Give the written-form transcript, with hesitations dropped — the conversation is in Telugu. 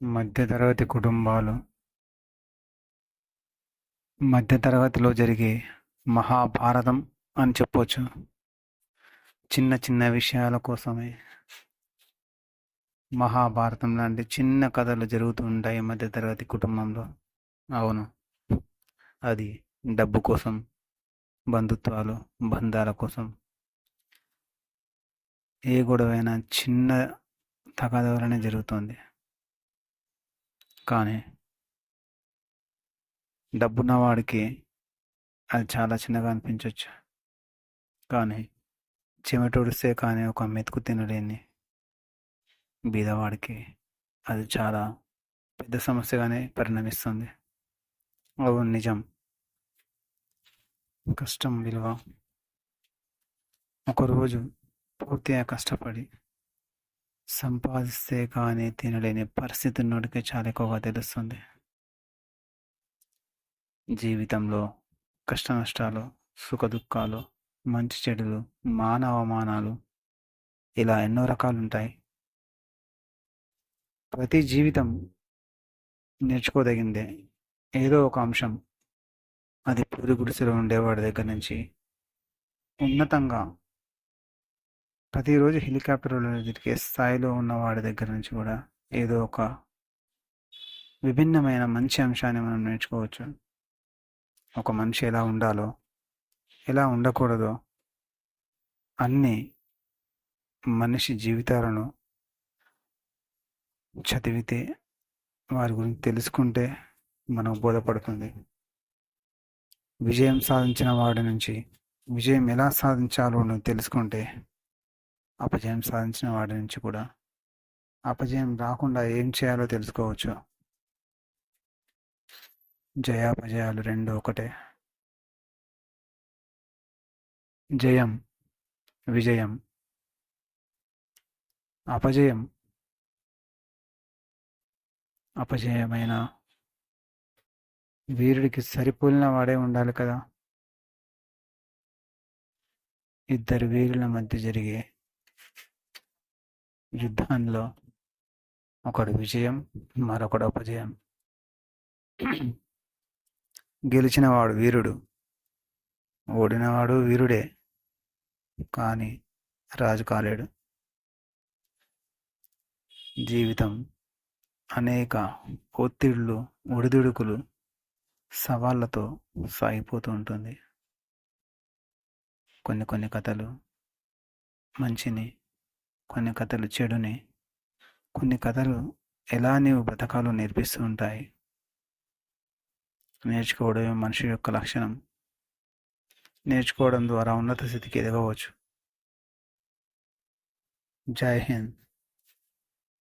మధ్యతరగతి కుటుంబాలు మధ్యతరగతిలో జరిగే మహాభారతం అని చెప్పొచ్చు. చిన్న చిన్న విషయాల కోసమే మహాభారతం లాంటి చిన్న కథలు జరుగుతూ ఉంటాయి మధ్యతరగతి కుటుంబంలో. అవును, అది డబ్బు కోసం, బంధుత్వాలు, బంధాల కోసం. ఏ గొడవైనా చిన్న తగాదా వలనే జరుగుతుంది. కానీ డబ్బున్న వాడికి అది చాలా చిన్నగా అనిపించవచ్చు. కానీ చెమటోడిస్తే కానీ ఒక మెతుకు తినలేని బీదవాడికి అది చాలా పెద్ద సమస్యగానే పరిణమిస్తుంది. అవును, నిజం. కష్టం విలువ ఒకరోజు పూర్తిగా కష్టపడి సంపాదిస్తే కానీ తినలేని పరిస్థితి ఉన్నోడికి చాలా ఎక్కువగా తెలుస్తుంది. జీవితంలో కష్ట నష్టాలు, సుఖ దుఃఖాలు, మంచి చెడులు, మాన అవమానాలు, ఇలా ఎన్నో రకాలు ఉంటాయి. ప్రతి జీవితం నేర్చుకోదగిందే. ఏదో ఒక అంశం, అది పూరి గుడిసెలో ఉండేవాడి దగ్గర నుంచి ఉన్నతంగా ప్రతిరోజు హెలికాప్టర్లో తిరిగే స్థాయిలో ఉన్నవాడి దగ్గర నుంచి కూడా ఏదో ఒక విభిన్నమైన మంచి అంశాన్ని మనం నేర్చుకోవచ్చు. ఒక మనిషి ఎలా ఉండాలో, ఎలా ఉండకూడదో, అన్ని మనిషి జీవితాలను చదివితే, వారి గురించి తెలుసుకుంటే మనకు బోధపడుతుంది. విజయం సాధించిన వాడి నుంచి విజయం ఎలా సాధించాలో నువ్వు తెలుసుకుంటే, అపజయం సాధించిన వాడి నుంచి కూడా అపజయం రాకుండా ఏం చేయాలో తెలుసుకోవచ్చు. జయాపజయాలు రెండు ఒకటే. జయం విజయం, అపజయం అపజయమైన వీరుడికి సరిపోలిన వాడే ఉండాలి కదా. ఇద్దరు వీరుల మధ్య జరిగే యుద్ధంలో ఒకడు విజయం, మరొకడు అపజయం. గెలిచినవాడు వీరుడు, ఓడినవాడు వీరుడే, కానీ రాజు కాలేడు. జీవితం అనేక ఒత్తిళ్లు, ఒడిదుడుకులు, సవాళ్లతో సాగిపోతూ ఉంటుంది. కొన్ని కథలు మంచిని, కొన్ని కథలు చెడుని, కొన్ని కథలు ఎలా నీవు బ్రతకాలో నేర్పిస్తూ ఉంటాయి. నేర్చుకోవడమే మనిషి యొక్క లక్షణం. నేర్చుకోవడం ద్వారా ఉన్నత స్థితికి ఎదగవచ్చు. జై హింద్.